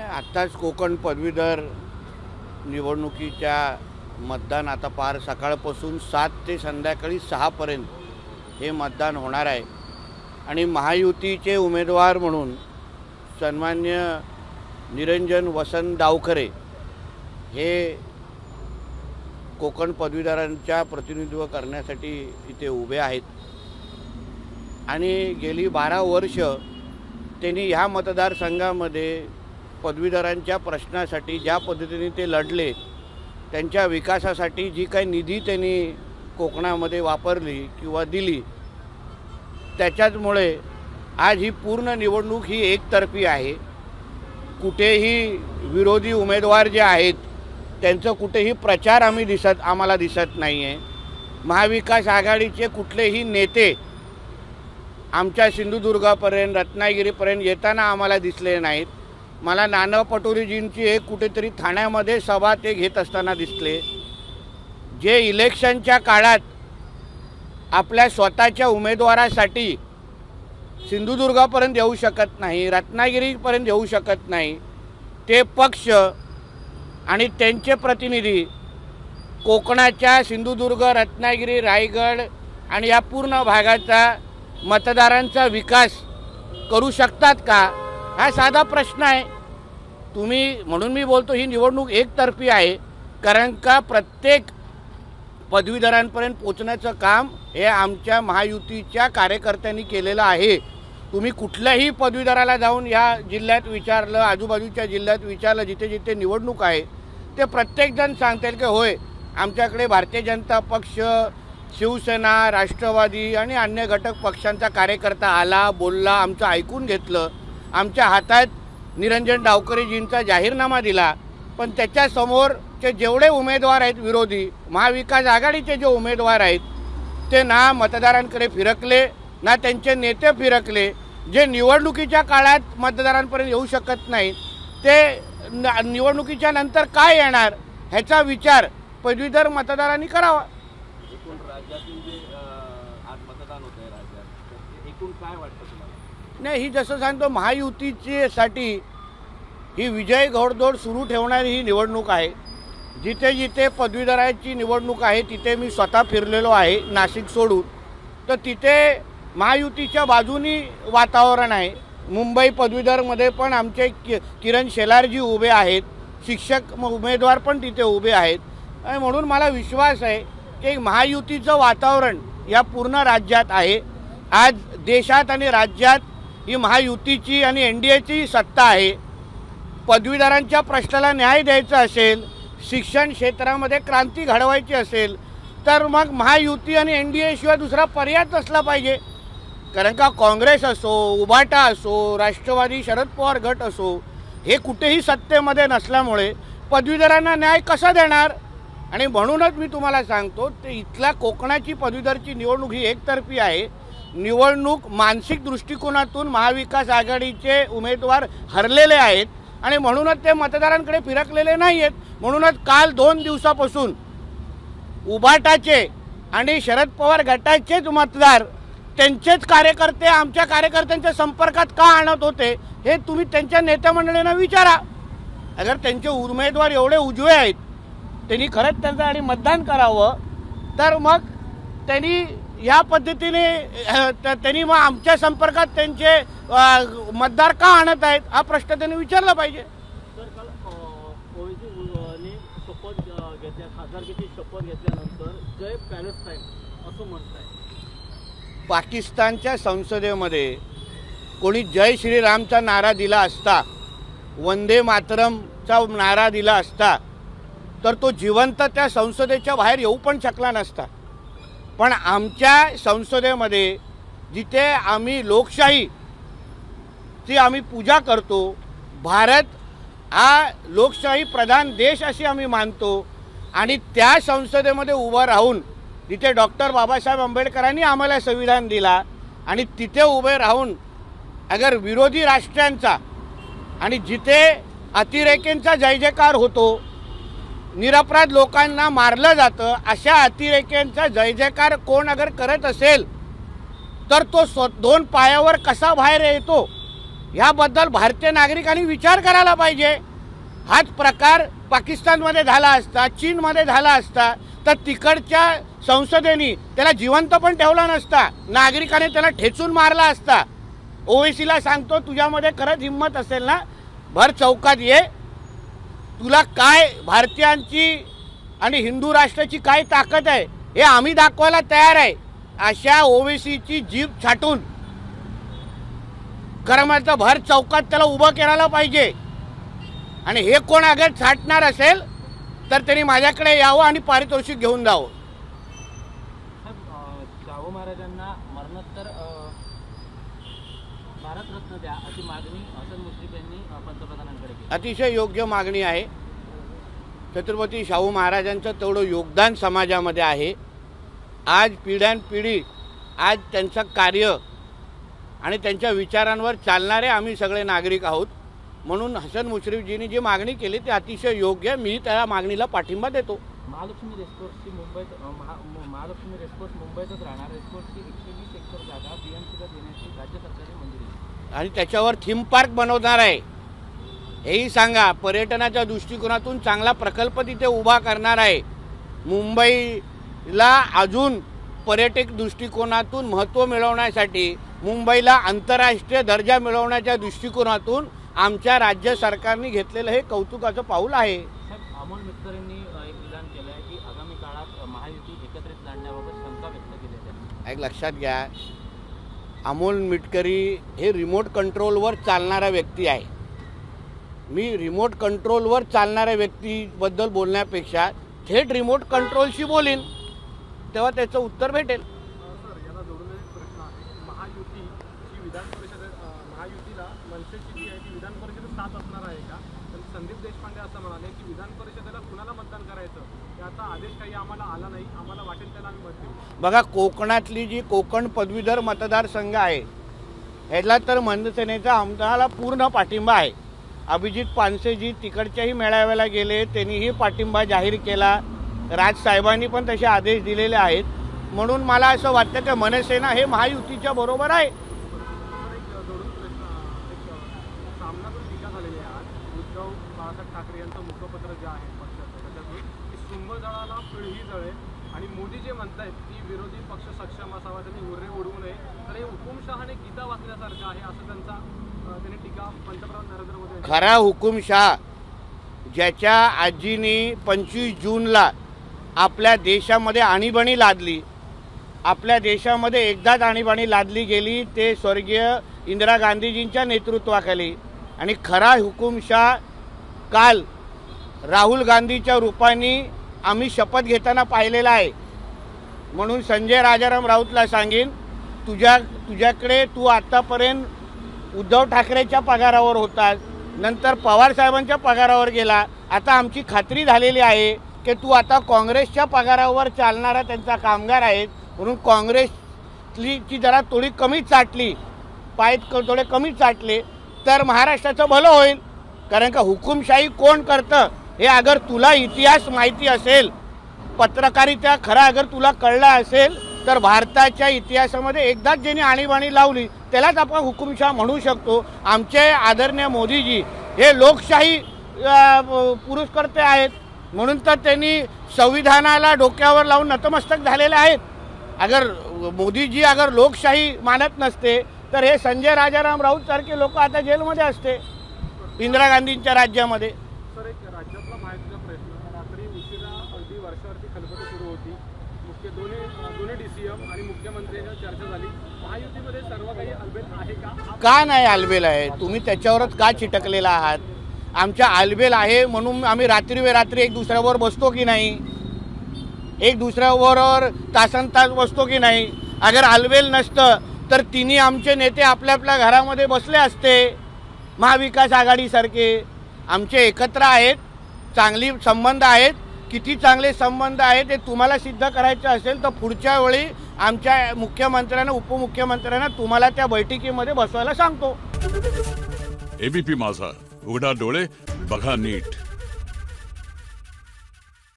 आत्ताच कोकण पदवीधर निवडणुकीच्या मतदान आता पार सकाळपासून 7 ते संध्याकाळी 6 पर्यंत हे मतदान होणार आहे आणि महायुतीचे उमेदवार म्हणून सन्मान्य निरंजन वसंत डावखरे हे कोकण पदवीधरांच्या प्रतिनिधित्व करण्यासाठी इथे उभे आहेत आणि गेली 12 वर्ष त्यांनी ह्या मतदारसंघामध्ये पदवीधरांच्या प्रश्नासाठी ज्या पद्धतीने ते लढले, त्यांच्या विकासासाठी जी काही निधी त्यांनी कोकणामध्ये वापरली किंवा दिली, त्याच्यामुळे आज ही पूर्ण निवडणूक ही एकतर्फी आहे। कुठेही विरोधी उमेदवार जे आहेत त्यांचं कुठेही प्रचार आम्हाला दिसत नाही आहे। महाविकास आघाडीचे कुठलेही नेते आमच्या सिंधुदुर्गापर्यंत रत्नागिरीपर्यंत येताना आम्हाला दिसले नाहीत। मला नाना पटोलेजींची एक कुठेतरी ठाण्यामध्ये सभा ते घेत असताना दिसले। जे इलेक्शनच्या काळात आपल्या स्वतःच्या उमेदवारासाठी सिंधुदुर्गापर्यंत येऊ शकत नाही, रत्नागिरीपर्यंत येऊ शकत नाही, ते पक्ष आणि त्यांचे प्रतिनिधी कोकणाच्या सिंधुदुर्ग, रत्नागिरी, रायगड आणि या पूर्ण भागाचा मतदारांचा विकास करू शकतात का, हा साधा प्रश्न आहे। म्हणून मी बोलतो ही निवडणूक एकतर्फी आहे, कारण का प्रत्येक पदवीधरांपर्यंत पोहोचण्याचं काम हे आमच्या महायुतीच्या कार्यकर्त्यांनी केलेलं आहे। तुम्ही कुठल्याही पदवीधराला जाऊन या जिल्ह्यात विचारलं, आजूबाजूच्या जिल्ह्यात विचारलं, जिथे जिथे निवडणूक आहे ते प्रत्येकजण सांगतील की होय आमच्याकडे भारतीय जनता पक्ष, शिवसेना, राष्ट्रवादी आणि अन्य घटक पक्षांचा कार्यकर्ता आला, बोलला, आमचं ऐकून घेतलं, आमच्या हातात निरंजन डावखरेजींचा जाहीरनामा दिला। पण त्याच्यासमोरचे जेवढे उमेदवार आहेत विरोधी, महाविकास आघाडीचे जे उमेदवार आहेत ते ना मतदारांकडे फिरकले, ना त्यांचे नेते फिरकले। जे निवडणुकीच्या काळात मतदारांपर्यंत येऊ शकत नाही ते निवडणुकीच्या नंतर काय येणार ह्याचा विचार पदवीधर मतदारांनी करावा। राज्यातील जे आज मतदान होत आहे राज्यात, एकूण काय वाटतं तुम्हाला? नाही, ही जसं सांगतो महायुतीसाठी ही विजय घोडदौड सुरू ठेवणारी ही निवडणूक आहे। जिथे जिथे पदवीधरांची निवडणूक आहे तिथे मी स्वतः फिरलेलो आहे, नाशिक सोडून, तर तिथे महायुतीच्या बाजूनी वातावरण आहे। मुंबई पदवीधरमध्ये पण आमचे किरण शेलारजी उभे आहेत, शिक्षक उमेदवार पण तिथे उभे आहेत आणि म्हणून मला विश्वास आहे की महायुतीचं वातावरण या पूर्ण राज्यात आहे। आज देशात आणि राज्यात ही महायुतीची आणि NDAची सत्ता आहे। पदवीधरांच्या प्रश्नाला न्याय द्यायचा असेल, शिक्षण क्षेत्रामध्ये क्रांती घडवायची असेल तर मग महायुती आणि NDA शिवाय दुसरा पर्याय असला पाहिजे। कारण का काँग्रेस असो, उभाटा असो, राष्ट्रवादी शरद पवार गट असो, हे कुठेही सत्तेमध्ये नसल्यामुळे पदवीधरांना न्याय कसा देणार? आणि म्हणूनच मी तुम्हाला सांगतो ते इथल्या कोकणाची पदवीधरची निवडणूक ही एकतर्फी आहे। निवडणूक मानसिक दृष्टिकोनातून महाविकास आघाडीचे उमेदवार हरलेले आहेत आणि म्हणूनच ते मतदारांकडे फिरकलेले नाही आहेत। म्हणूनच काल 2 दिवसापासून उभाटाचे आणि शरद पवार गटाचेच मतदार त्यांचेच कार्यकर्ते आमच्या कार्यकर्त्यांच्या संपर्कात का आणत होते हे तुम्ही त्यांच्या नेत्या मंडळींना विचारा। अगर त्यांचे उमेदवार एवढे उजवे आहेत, त्यांनी खरंच त्यांच्यासाठी मतदान करावं, तर मग त्यांनी या पद्धतीने त्यांनी मग आमच्या संपर्कात त्यांचे मतदार का आणत आहेत हा प्रश्न त्यांनी विचारला पाहिजे। तर काल ओवैसीने शपथ घेतल्या, खासदारकीची शपथ घेतल्यानंतर जय पॅलेस्टाईन असं म्हणताय। पाकिस्तानच्या संसदेमध्ये कोणी जय श्रीरामचा नारा दिला असता, वंदे मातरमचा नारा दिला असता तर तो जिवंत त्या संसदेच्या बाहेर येऊ पण शकला नसता। पण आमच्या संसदेमध्ये जिथे आम्ही लोकशाहीची आम्ही पूजा करतो, भारत हा लोकशाही प्रधान देश अशी आम्ही मानतो आणि त्या संसदेमध्ये उभं राहून जिथे डॉक्टर बाबासाहेब आंबेडकरांनी आम्हाला संविधान दिला आणि तिथे उभे राहून अगर विरोधी राष्ट्रांचा आणि जिथे अतिरेक्यांचा जय जयकार होतो, निरपराध लोकांना मारलं जातं, अशा अतिरेक्यांचा जय जयकार कोण अगर करत असेल तर तो 2 पायावर कसा बाहेर येतो याबद्दल भारतीय नागरिकांनी विचार करायला पाहिजे। हाच प्रकार पाकिस्तानमध्ये झाला असता, चीनमध्ये झाला असता तर तिकडच्या संसदेने त्याला जिवंत पण ठेवला नसता, नागरिकाने त्याला ठेचून मारला असता। ओवेसीला सांगतो, तुझ्यामध्ये खरंच हिंमत असेल ना, भर चौकात ये, तुला काय भारतीयांची आणि हिंदू राष्ट्राची काय ताकद आहे हे आम्ही दाखवायला तयार आहे। अशा ओवेसीची जीभ छाटून खरं म्हणतं भर चौकात त्याला उभं करायला पाहिजे। आणि हे कोण अगर छाटणार असेल तर त्यांनी माझ्याकडे यावं आणि पारितोषिक घेऊन जावं। शाहू महाराजांना मरणोत्तर भारतरत्न द्या अशी मागणी हसन मुश्रीफ यांनी पंतप्रधानांकडे केली। अतिशय योग्य मागणी आहे। छत्रपती शाहू महाराजांचं तेवढं योगदान समाजामध्ये आहे। आज पिढ्यानपिढी आज त्यांचं कार्य आणि त्यांच्या विचारांवर चालणारे आम्ही सगळे नागरिक आहोत। म्हणून हसन मुश्रीफजींनी जी मागणी केली ती अतिशय योग्य, मी त्या मागणीला पाठिंबा देतो। महालक्ष्मी रेसकोर्सची महालक्ष्मी रेसकोर्स मुंबईतच राहणार। रेसकोर्सची 120 एकर जागा बीएमसीला देण्याची राज्य सरकारने मंजुरी दिली आणि त्याच्यावर थीम पार्क बनवणार आहे हेही सांगा। पर्यटनाच्या दृष्टिकोनातून चांगला प्रकल्प तिथे उभा करणार आहे। मुंबईला अजून पर्यटक दृष्टिकोनातून महत्त्व मिळवण्यासाठी, मुंबईला आंतरराष्ट्रीय दर्जा मिळवण्याच्या दृष्टिकोनातून आमच्या राज्य सरकारने घेतलेलं हे कौतुकाचं पाऊल आहे। अमोल मिटकर यांनी एक विधान केलं आहे की आगामी काळात महायुती एकत्रित लढण्याबाबत शंका व्यक्त केली आहे। एक लक्षात घ्या, अमोल मिटकरी हे रिमोट कंट्रोलवर चालणारा व्यक्ती आहे। मी रिमोट कंट्रोलवर चालणाऱ्या व्यक्तीबद्दल बोलण्यापेक्षा थेट रिमोट कंट्रोलशी बोलीन, तेव्हा त्याचं उत्तर भेटेल। सर, याला जोडून एक प्रश्न आहे। महायुतीची विधान परिषद, महायुतीला मनसेची जी आहे ती विधान परिषदेत साथ असणार आहे का? पण संदीप देशपांडे असं म्हणाले की विधान परिषदेला कुणाला मतदान करायचं याचा आदेश काही आम्हाला आला नाही, आम्हाला वाटेल त्याला आम्ही मत देऊ। बघा, कोकणातली जी कोकण पदवीधर मतदारसंघ आहे ह्याला तर मनसेनेचा आम्हाला पूर्ण पाठिंबा आहे। अभिजित पानसेजी तिकडच्याही मेळाव्याला गेले, त्यांनीही पाठिंबा जाहीर केला। राजसाहेबांनी पण तसे आदेश दिलेले आहेत। म्हणून मला असं वाटतं की मनसेना हे महायुतीच्या बरोबर आहे। सामनातून टीका झालेली आहे आज उद्धव बाळासाहेब ठाकरे यांचं मुखपत्र जे आहे पक्षाचं, त्याच्यातून की सुंभजळाला पिढी जळे आणि मोदी जे म्हणतायत की विरोधी पक्ष सक्षम असावा, त्यांनी हुर्रे उडवू नये, तर हे हुकुमशहाने गीता वाचल्यासारखं आहे असं त्यांनी टीका पंतप्रधान नरेंद्र मोदी। खरा हुकुमशहा ज्याच्या आजीने 25 जूनला आपल्या देशामध्ये आणीबाणी लादली, आपल्या देशामध्ये एकदाच आणीबाणी लादली गेली ते स्वर्गीय इंदिरा गांधीजींच्या नेतृत्वाखाली। आणि खरा हुकुमशहा काल राहुल गांधीच्या रूपाने आम्ही शपथ घेताना पाहिलेला आहे। म्हणून संजय राजाराम राऊतला सांगेन, तुझ्याकडे तू आतापर्यंत उद्धव ठाकरेच्या पगारावर होतास, नंतर पवार साहेबांच्या पगारावर गेला, आता आमची खात्री झालेली आहे की तू आता काँग्रेसच्या पगारावर चालणारा त्यांचा कामगार आहे। म्हणून काँग्रेसची जरा थोडी कमीच चाटली, पाय थोडे कमीच चाटले तर महाराष्ट्राचं भलं होईल। कारण का हुकुमशाही कोण करतं हे अगर तुला इतिहास माहिती असेल, पत्रकारिता खरा अगर तुला कळलं असेल तर भारताच्या इतिहासामध्ये एकदाच ज्यांनी आणीबाणी लावली त्यालाच आपण हुकुमशाह म्हणू शकतो। आमचे आदरणीय मोदीजी हे लोकशाही पुरस्कर्ते आहेत, म्हणून तर त्यांनी संविधानाला डोक्यावर लावून नतमस्तक झालेले आहेत। अगर मोदीजी अगर लोकशाही मानत नसते तर हे संजय राजाराम राऊत सारखे लोक आता जेलमध्ये असते इंदिरा गांधींच्या राज्यामध्ये। सर, एक राज्यातला महायुतीचा प्रश्न, रात्री उशिरा अगदी वर्षावरती खलबतं सुरू होती, दोन्ही DCM आणि मुख्यमंत्र्यांच्या चर्चा झाली, महायुतीमध्ये सर्व काही अलबेल आहे का नाही अलबेल आहे? तुम्ही त्याच्यावरच का चिटकलेला आहात? आमच्या अलबेल आहे म्हणून आम्ही रात्री एक दुसऱ्यावर बसतो की नाही, एक दुसऱ्याबरोबर तासनतास बसतो की नाही? अगर अलबेल नसतं तर तिन्ही आमचे नेते आपल्या आपल्या घरामध्ये बसले असते। महाविकास आघाडीसारखे आमचे एकत्र आहेत, चांगली संबंध आहेत। किती चांगले संबंध आहेत ते तुम्हाला सिद्ध करायचं असेल तर पुढच्या वेळी आमच्या मुख्यमंत्र्यांना, उपमुख्यमंत्र्यांना तुम्हाला त्या बैठकीमध्ये बसवायला सांगतो। एबीपी माझा, उघडा डोळे बघा नीट।